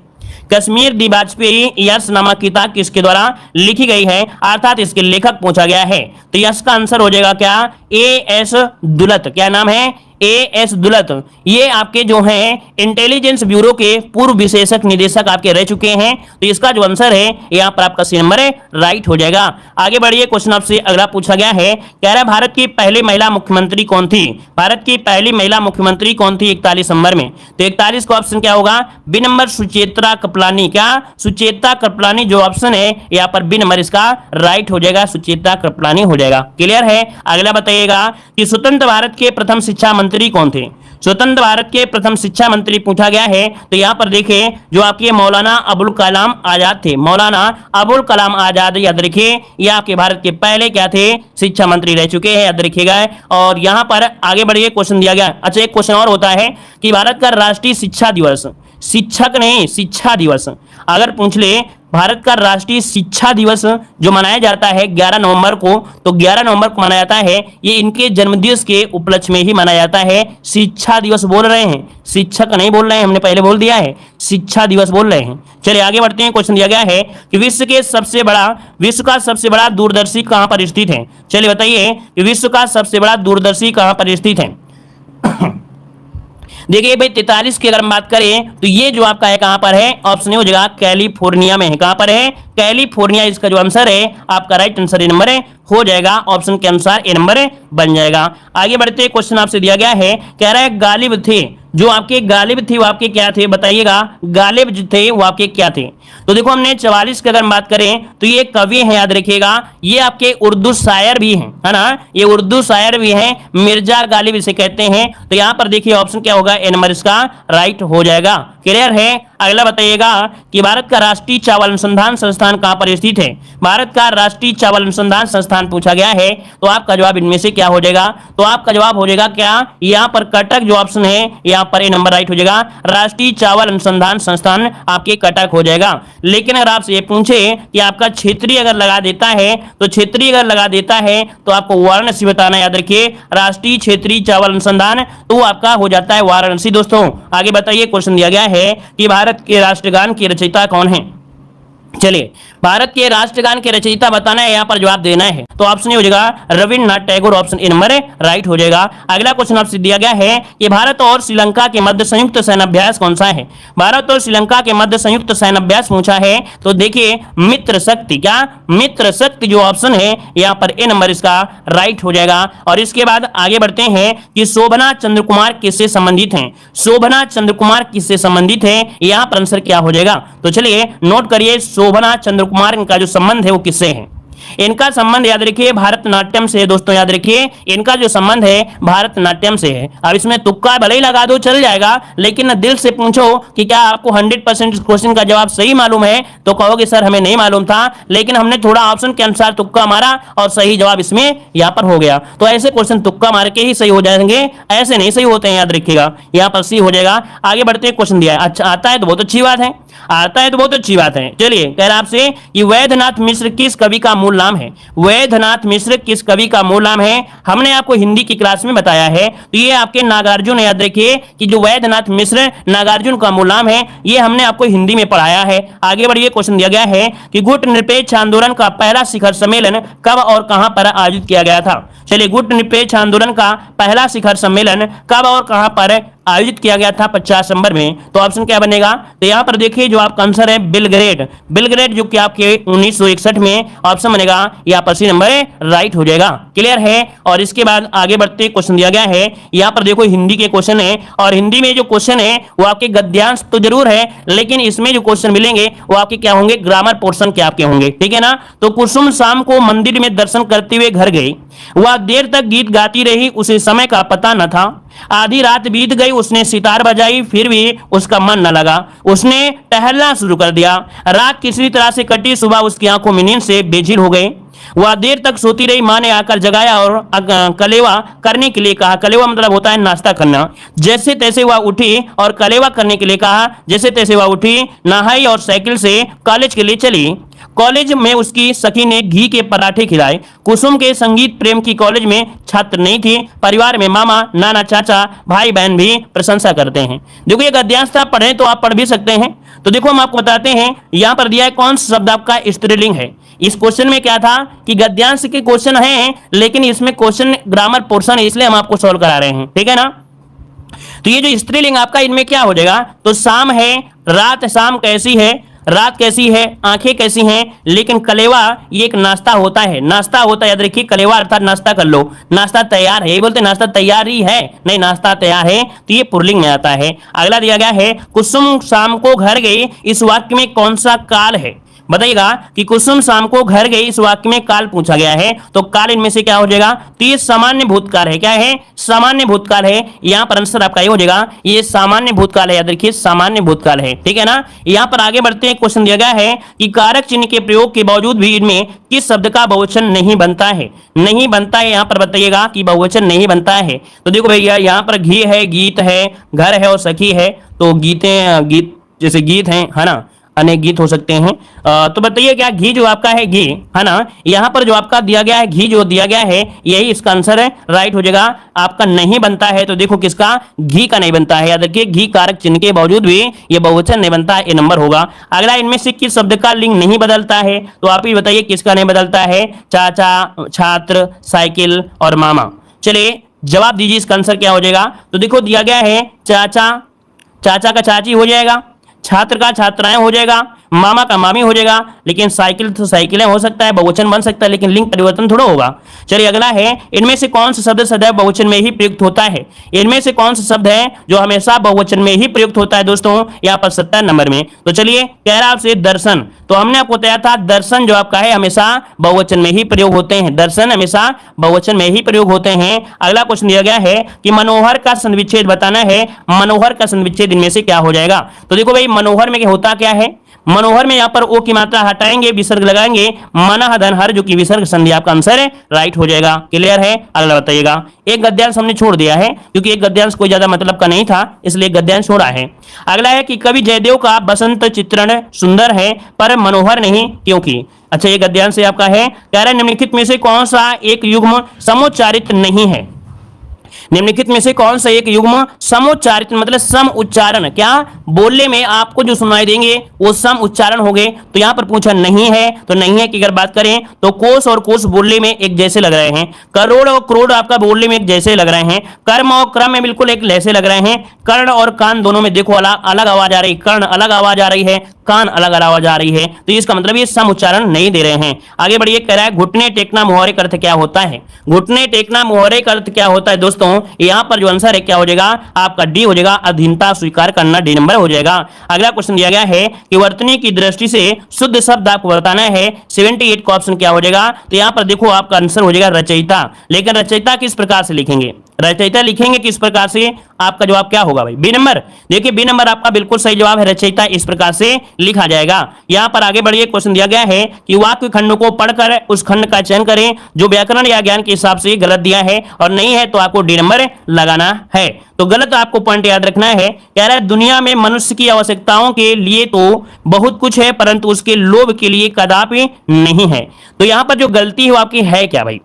कश्मीर दी वाजपेयी ईयर्स नामक किताब किसके द्वारा लिखी गई है, अर्थात इसके लेखक पूछा गया है। तो यस का आंसर हो जाएगा क्या, ए.एस. दुलत। क्या नाम है, ए.एस. दुलत। ये आपके जो हैं इंटेलिजेंस ब्यूरो के पूर्व विशेषक निदेशक आपके रह चुके हैं। तो इसका जो आंसर है यहाँ पर आपका सी नंबर है, राइट हो जाएगा। आगे बढ़िए, क्वेश्चन आपसे अगला पूछा गया है, कह रहा है भारत की पहली महिला मुख्यमंत्री कौन थी। भारत की पहली महिला मुख्यमंत्री कौन थी 41 नंबर में। तो 41 का ऑप्शन क्या होगा, बी नंबर सुचेता कृपलानी। क्या, सुचेता कृपलानी जो ऑप्शन है यहाँ पर बी नंबर इसका राइट हो जाएगा, सुचेता कृपलानी हो जाएगा। क्लियर है। अगला बताइएगा कि स्वतंत्र भारत के प्रथम शिक्षा मंत्री कौन थे। स्वतंत्र भारत के प्रथम शिक्षा मंत्री पूछा गया है। तो यहां पर देखिए जो आपके मौलाना अबुल कलाम आजाद थे, मौलाना अबुल कलाम आजाद, याद रखिए ये आपके भारत के पहले क्या थे, शिक्षा मंत्री रह चुके हैं, याद रखिएगा। और यहां पर आगे बढ़िए, क्वेश्चन दिया गया। अच्छा, एक क्वेश्चन और होता है कि भारत का राष्ट्रीय शिक्षा दिवस, शिक्षक नहीं शिक्षा दिवस अगर पूछ ले, भारत का राष्ट्रीय शिक्षा दिवस जो मनाया जाता है 11 नवंबर को, तो 11 नवंबर को मनाया जाता है, ये इनके जन्मदिवस के उपलक्ष्य में ही मनाया जाता है। शिक्षा दिवस बोल रहे हैं, शिक्षक नहीं बोल रहे हैं, हमने पहले बोल दिया है, शिक्षा दिवस बोल रहे हैं। चलिए आगे बढ़ते हैं। क्वेश्चन दिया गया है कि विश्व का सबसे बड़ा दूरदर्शी कहां पर स्थित है। चलिए बताइए कि विश्व का सबसे बड़ा दूरदर्शी कहां पर स्थित है। देखिए भाई 43 की अगर हम बात करें तो ये जो आपका है कहां पर है, ऑप्शन हो जाएगा कैलिफोर्निया में है। कहां पर है, कैलिफोर्निया। इसका जो आंसर है आपका राइट आंसर ए नंबर है हो जाएगा, ऑप्शन के अनुसार ए नंबर बन जाएगा। आगे बढ़ते, क्वेश्चन आपसे दिया गया है, कह रहा है गालिब थे, जो आपके गालिब थे वो आपके क्या थे, बताइएगा गालिब जो थे वो आपके क्या थे। तो देखो हमने 44 की अगर हम बात करें तो ये कवि हैं, याद रखिएगा, ये आपके उर्दू शायर भी हैं, है ना, ये उर्दू शायर भी हैं, मिर्जा गालिब इसे कहते हैं। तो यहां पर देखिए ऑप्शन क्या होगा, ए नंबर इसका राइट हो जाएगा। क्लियर है। अगला बताइएगा कि भारत का राष्ट्रीय चावल अनुसंधान संस्थान कहां पर स्थित है। भारत का राष्ट्रीय चावल अनुसंधान संस्थान पूछा गया है, तो आपका जवाब इनमें से क्या हो जाएगा, तो आपका जवाब हो जाएगा क्या, यहां पर कटक जो ऑप्शन है यहां पर ए नंबर राइट हो जाएगा, राष्ट्रीय चावल अनुसंधान संस्थान आपके कटक हो जाएगा। लेकिन अगर आपसे ये पूछे कि आपका क्षेत्रीय अगर लगा देता है, तो क्षेत्रीय अगर लगा देता है तो आपको वाराणसी बताना, याद रखिए राष्ट्रीय क्षेत्रीय चावल अनुसंधान, तो आपका हो जाता है वाराणसी। दोस्तों आगे बताइए, क्वेश्चन दिया गया है कि भारत के राष्ट्रगान की रचयिता कौन है। चलिए भारत के राष्ट्रगान के रचयिता बताना है, यहां पर जवाब देना है। तो ऑप्शन हो जाएगा Rabindranath Tagore, option A number right हो जाएगा। अगला क्वेश्चन आपसे दिया गया है कि भारत और श्रीलंका के मध्य संयुक्त सैन्य अभ्यास कौन सा है। भारत और श्रीलंका के मध्य संयुक्त सैन्य अभ्यास पूछा है, तो देखिए मित्र शक्ति, क्या मित्र शक्ति जो ऑप्शन है यहां पर ए नंबर इसका राइट हो जाएगा। और इसके बाद आगे बढ़ते हैं कि शोभना चंद्र कुमार किससे संबंधित हैं। शोभना चंद्र कुमार किससे संबंधित है, यहां पर आंसर क्या हो जाएगा। तो चलिए नोट करिए, शोभना चंद्र कुमार इनका जो संबंध है वो किससे है। इनका संबंध याद रखिए भारतनाट्यम से है। दोस्तों याद रखिए इनका जो संबंध है भारतनाट्यम से है। अब इसमें तुक्का भले ही लगा दो चल जाएगा, लेकिन दिल से पूछो कि क्या आपको 100% इस क्वेश्चन का जवाब सही मालूम है, तो कहोगे सर हमें नहीं मालूम था, लेकिन हमने थोड़ा ऑप्शन के अनुसार तुक्का मारा और सही जवाब इसमें यहाँ पर हो गया। तो ऐसे क्वेश्चन तुक्का मार के ही सही हो जाएंगे, ऐसे नहीं सही होते हैं, याद रखिएगा यहाँ पर सी हो जाएगा। आगे बढ़ते क्वेश्चन दिया है, अच्छा आता है तो बहुत अच्छी बात है, आता है तो बहुत अच्छी बात है। चलिए कह रहा आपसे कि वैद्यनाथ मिश्र किस कवि का मूल नाम है। वैद्यनाथ मिश्र किस कवि का मूल नाम है, हमने आपको हिंदी की क्लास में बताया है। तो ये आपके नागार्जुन, याद रखिए कि जो वैद्यनाथ मिश्र नागार्जुन का मूल नाम है, ये हमने आपको हिंदी में पढ़ाया है। आगे बढ़िए, क्वेश्चन दिया गया है कि गुट निरपेक्ष आंदोलन का पहला शिखर सम्मेलन कब और कहां पर आयोजित किया गया था। चलिए गुट निरपेक्ष आंदोलन का पहला शिखर सम्मेलन कब और कहां पर आयोजित किया गया था 50 नंबर में? तो ऑप्शन क्या बनेगा? तो यहाँ पर देखिए जो आपका आंसर है बेलग्रेड, बेलग्रेड जो कि आपके 1961 में ऑप्शन बनेगा यहाँ पर सी नंबर राइट हो जाएगा। क्लियर है। और इसके बाद आगे बढ़ते क्वेश्चन दिया गया है, यहाँ पर देखो हिंदी के क्वेश्चन है और हिंदी में जो क्वेश्चन है वो आपके गद्यांश तो जरूर है, लेकिन इसमें जो क्वेश्चन मिलेंगे वो आपके क्या होंगे? ग्रामर पोर्शन के आपके होंगे। ठीक है ना। तो कुसुम शाम को मंदिर में दर्शन करते हुए घर गई, वह देर तक गीत गाती रही, उसे समय का पता न था। आधी रात बीत गई, उसने सितार बजाई, फिर भी उसका मन न लगा। उसने टहलना शुरू कर दिया। रात किसी तरह से कटी, सुबह उसकी आंखों में नींद से बेझिल हो गई। वह देर तक सोती रही। माँ ने आकर जगाया और कलेवा करने के लिए कहा। कलेवा मतलब होता है नाश्ता करना। जैसे तैसे वह उठी और कलेवा करने के लिए कहा। जैसे तैसे वह उठी, नहाई और साइकिल से कॉलेज के लिए चली। कॉलेज में उसकी सखी ने घी के पराठे खिलाए। कुसुम के संगीत प्रेम की कॉलेज में छात्र नहीं थी। परिवार में मामा, नाना, चाचा, भाई बहन भी प्रशंसा करते हैं। देखो ये गद्यांश था, पढ़े तो आप पढ़ भी सकते हैं। तो देखो हम आपको बताते हैं, यहां पर दिया है कौन सा शब्द आपका स्त्रीलिंग है। इस क्वेश्चन में क्या था कि गद्यांश के क्वेश्चन हैं, लेकिन इसमें क्वेश्चन ग्रामर पोर्शन है, इसलिए हम आपको सॉल्व करा रहे हैं। ठीक है ना। तो ये जो स्त्रीलिंग आपका इनमें क्या हो जाएगा? तो शाम है, रात, शाम कैसी है, रात कैसी है, आंखें कैसी हैं। लेकिन कलेवा ये एक नाश्ता होता है, नाश्ता होता है, याद रखिए। कलेवा अर्थात नाश्ता कर लो, नाश्ता तैयार है। ये बोलते नाश्ता तैयार ही है, नहीं नाश्ता तैयार है, तो ये पुल्लिंग में आता है। अगला दिया गया है, कुसुम शाम को घर गई, इस वाक्य में कौन सा काल है? बताइएगा कि कुसुम शाम को घर गई, इस वाक्य में काल पूछा गया है, तो काल इनमें से क्या हो जाएगा? तो ये सामान्य भूतकाल है। क्या है? सामान्य भूतकाल है। यहां पर आंसर आपका ये हो जाएगा, ये सामान्य भूतकाल है। याद रखिए सामान्य भूतकाल है। ठीक है ना। यहां पर आगे बढ़ते हैं, क्वेश्चन दिया गया है कि कारक चिन्ह के प्रयोग के बावजूद भी इनमें किस शब्द का बहुवचन नहीं बनता है? नहीं बनता है, यहां पर बताइएगा कि बहुवचन नहीं बनता है। तो देखो भैया यहां पर घी है, गीत है, घर है और सखी है, तो गीतें, गीत जैसे गीत हैं, है ना, अनेक गीत हो सकते हैं। तो बताइए क्या घी जो आपका है, घी है ना, यहाँ पर जो आपका दिया गया है, घी जो दिया गया है, यही इसका आंसर है, राइट हो जाएगा। आपका नहीं बनता है, तो देखो किसका? घी का नहीं बनता है। याद रखिए घी कारक चिन्ह के बावजूद भी ये बहुवचन नहीं बनता है, ये नंबर होगा। अगला, इनमें से किस शब्द का लिंग नहीं बदलता है? तो आप ही बताइए किसका नहीं बदलता है? चाचा, छात्र, साइकिल और मामा। चलिए जवाब दीजिए, इसका आंसर क्या हो जाएगा? तो देखो दिया गया है चाचा, चाचा का चाची हो जाएगा, छात्र का छात्राएं हो जाएगा, मामा का मामी हो जाएगा, लेकिन साइकिल तो साइकिलें हो सकता है, बहुवचन बन सकता है, लेकिन लिंग परिवर्तन थोड़ा होगा। चलिए अगला है, इनमें से कौन सा शब्द सदैव बहुवचन में ही प्रयुक्त होता है? इनमें से कौन सा शब्द है जो हमेशा बहुवचन में ही प्रयुक्त होता है दोस्तों? यहाँ पर 70 नंबर में। तो चलिए कह रहा आपसे दर्शन, तो हमने आपको बताया था दर्शन जो आपका है हमेशा बहुवचन में ही प्रयोग होते हैं। दर्शन हमेशा बहुवचन में ही प्रयोग होते हैं। अगला क्वेश्चन दिया गया है कि मनोहर का संविच्छेद बताना है। मनोहर का संविच्छेद इनमें से क्या हो जाएगा? तो देखो भाई मनोहर में होता क्या है? मनोहर में यहाँ पर ओ की मात्रा हटाएंगे, विसर्ग लगाएंगे, मनः धन हर जो कि विसर्ग संधि, आपका आंसर है, राइट हो जाएगा। क्लियर है। अगला बताइएगा, एक गद्यांश हमने छोड़ दिया है क्योंकि एक गद्यांश कोई ज्यादा मतलब का नहीं था, इसलिए गद्यांश छोड़ा है। अगला है कि कवि जयदेव का बसंत चित्रण सुंदर है पर मनोहर नहीं, क्योंकि? अच्छा ये गद्यांश आपका है, कह रहा है निम्नलिखित में से कौन सा एक युग्म समुच्चारित नहीं है? निम्नलिखित में से कौन सा एक युग्म समुच्चारित मतलब सम उच्चारण, क्या बोलने में आपको जो सुनाई देंगे वो सम उच्चारण हो गए? तो यहां पर पूछा नहीं है, तो नहीं है की अगर बात करें तो कोष और कोष बोलने में एक जैसे लग रहे हैं, करोड़ और करोड़ आपका बोलने में एक जैसे लग रहे हैं, कर्म और क्रम में बिल्कुल एक जैसे लग रहे हैं, कर्ण और कान दोनों में देखो अलग आवाज आ रही, कर्ण अलग आवाज आ रही है, कान अलग आवाज आ रही है, तो इसका मतलब ये सम उच्चारण नहीं दे रहे हैं। आगे बढ़िए, कह रहा है घुटने टेकना मुहावरे का अर्थ क्या होता है? घुटने टेकना मुहावरे का अर्थ क्या होता है दोस्तों? यहां पर जो आंसर है क्या हो जाएगा? आपका डी हो जाएगा, अधीनता स्वीकार करना, डी नंबर हो जाएगा। अगला क्वेश्चन दिया गया है कि वर्तनी की दृष्टि से शुद्ध शब्द आपको बताना है। 78 का ऑप्शन क्या हो जाएगा? तो यहां पर देखो आपका आंसर हो जाएगा रचयिता। लेकिन रचयिता किस प्रकार से लिखेंगे? रचयिता लिखेंगे किस प्रकार से? आपका जवाब क्या होगा भाई? B number. देखिए बी नंबर आपका बिल्कुल सही जवाब है, रचयिता इस प्रकार से लिखा जाएगा। यहां पर आगे बढ़िए, क्वेश्चन दिया गया है कि वाक्य खंड को पढ़कर उस खंड का चयन करें जो व्याकरण या ज्ञान के हिसाब से गलत दिया है, और नहीं है तो आपको डी नंबर लगाना है। तो गलत आपको पॉइंट याद रखना है। कह रहा है दुनिया में मनुष्य की आवश्यकताओं के लिए तो बहुत कुछ है परंतु उसके लोभ के लिए कदापि नहीं है। तो यहां पर जो गलती है वो आपकी है क्या भाई?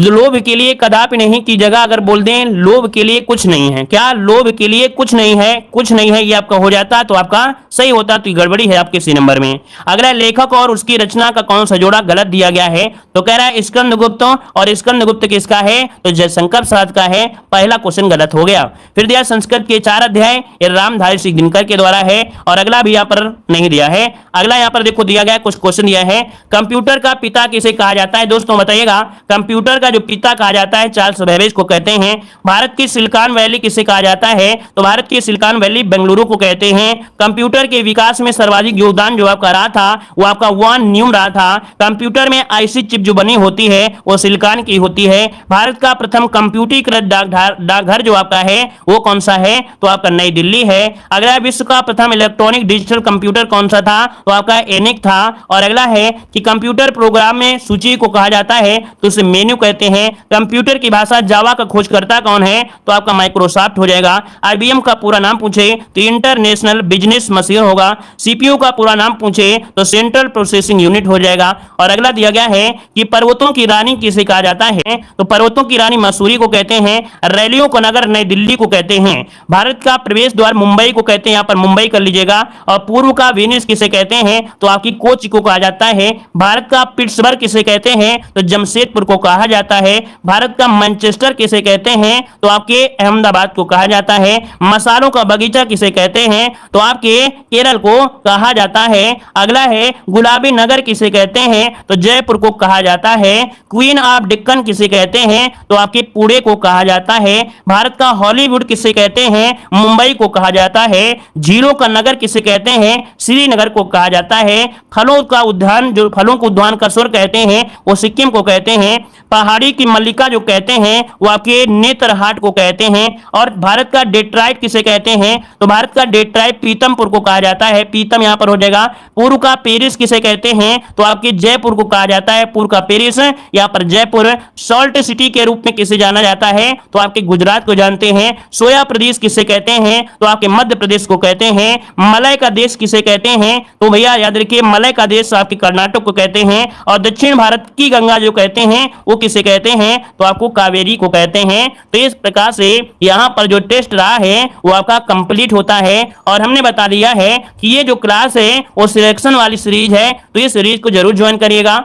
लोभ के लिए कदापि नहीं की जगह अगर बोल दें लोभ के लिए कुछ नहीं है, क्या लोभ के लिए कुछ नहीं है, कुछ नहीं है ये आपका हो जाता तो आपका सही होता, तो गड़बड़ी है आपके सी नंबर में। अगला लेखक और उसकी रचना का कौन सा जोड़ा गलत दिया गया है, तो कह रहा है स्कंदगुप्त, और स्कंदगुप्त किसका है, तो जयशंकर प्रसाद का है, पहला क्वेश्चन गलत हो गया। फिर दिया संस्कृत के 4 अध्याय, ये रामधारी सिंह दिनकर के द्वारा है, और अगला भी यहाँ पर नहीं दिया है। अगला यहाँ पर देखो दिया गया कुछ क्वेश्चन दिया है, कंप्यूटर का पिता किसे कहा जाता है, दोस्तों बताइएगा कंप्यूटर का जो पिता कहा जाता है चार्ल्स बेबेज को कहते हैं। भारत की सिलिकॉन वैली किसे कहा जाता है, तो भारत की सिलिकॉन वैली बेंगलुरु को कहते हैं। कंप्यूटर के विकास में सर्वाधिक योगदान जो आपका रहा था वो आपका वॉन न्यूम रहा था। कंप्यूटर में आईसी चिप जो बनी होती है वो सिलिकॉन की होती है। भारत का प्रथम कंप्यूटरीकृत डाकघर जो आपका है वो कौन सा है, तो आपका नई दिल्ली है। अगला विश्व का प्रथम इलेक्ट्रॉनिक डिजिटल कंप्यूटर कौन सा था, तो आपका एनिक था। और अगला है कि कंप्यूटर प्रोग्राम में सूची को कहा जाता है तो उसे मेन्यू कहते हैं। कंप्यूटर की भाषा जावा का खोजकर्ता कौन है, तो आपका माइक्रोसॉफ्ट हो जाएगा। आईबीएम का पूरा नाम पूछे तो इंटरनेशनल बिजनेस मशीन होगा। सीपीयू का पूरा नाम पूछे तो सेंट्रल प्रोसेसिंग यूनिट हो जाएगा। और अगला दिया गया है कि पर्वतों की रानी किसे कहा जाता है, तो पर्वतों की रानी मसूरी को कहते हैं। रैलियों का नगर नई दिल्ली को कहते हैं। भारत का प्रवेश द्वार मुंबई को कहते हैं, यहाँ पर मुंबई कर लीजिएगा। और पूर्व का वेनिस किसे कहते हैं, तो आपकी कोची को कहा जाता है। भारत का पिट्सबर्ग किसे कहते हैं, तो जमशेदपुर को कहा जाता है। भारत का मैनचेस्टर किसे कहते हैं, तो आपके अहमदाबाद को कहा जाता है। मसालों का बगीचा किसे कहते हैं, तो आपके केरल को कहा जाता है। अगला है गुलाबी नगर किसे कहते हैं, तो जयपुर को कहा जाता है। क्वीन ऑफ डेक्कन किसे कहते हैं, तो आपके पुणे को कहा जाता है। भारत का हॉलीवुड किसे कहते हैं, मुंबई को कहा जाता है। झीलों का नगर किसे कहते हैं, श्रीनगर को कहा जाता है। फलों का उद्यान जो फलों को उद्यान कसोर कहते हैं वो सिक्किम को कहते हैं। पहाड़ी की मल्लिका जो कहते हैं वो आपके नेत्रहाट को कहते हैं। और भारत का डेट्राइट किसे कहते हैं, तो भारत का डेट्राइट पीतमपुर को कहा जाता है। पीतम यहां पर हो जाएगा। पूर्व का पेरिस किसे कहते हैं, तो आपके जयपुर को कहा जाता है। पूर्व का पेरिस यहां पर जयपुर। सॉल्ट सिटी के रूप में किसे जाना जाता है, तो आपके गुजरात को जानते हैं। सोया प्रदेश किसे कहते हैं, तो आपके मध्य प्रदेश को कहते हैं। मलय का देश किसे कहते हैं, तो भैया याद रखिए मलय का देश आपके कर्नाटक को कहते हैं। और दक्षिण भारत की गंगा जो कहते हैं वो किसे कहते हैं, तो आपको कावेरी को कहते हैं। तो इस प्रकार से यहां पर जो टेस्ट रहा है वो आपका कंप्लीट होता है। और हमने बता दिया है कि ये जो क्लास है वो सिलेक्शन वाली सीरीज है, तो ये सीरीज को जरूर ज्वाइन करिएगा।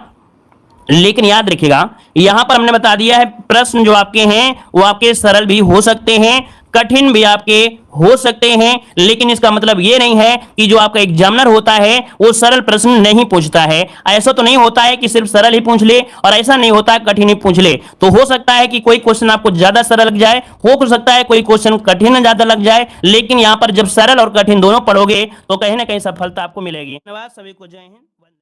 लेकिन याद रखिएगा यहां पर हमने बता दिया है प्रश्न जो आपके हैं वो आपके सरल भी हो सकते हैं, कठिन भी आपके हो सकते हैं। लेकिन इसका मतलब ये नहीं है कि जो आपका एग्जामिनर होता है वो सरल प्रश्न नहीं पूछता है। ऐसा तो नहीं होता है कि सिर्फ सरल ही पूछ ले, और ऐसा नहीं होता है कठिन ही पूछ ले। तो हो सकता है कि कोई क्वेश्चन आपको ज्यादा सरल लग जाए, हो सकता है कोई क्वेश्चन कठिन ज्यादा लग जाए। लेकिन यहाँ पर जब सरल और कठिन दोनों पढ़ोगे तो कहीं ना कहीं सफलता आपको मिलेगी। धन्यवाद सभी को, जय हिंद।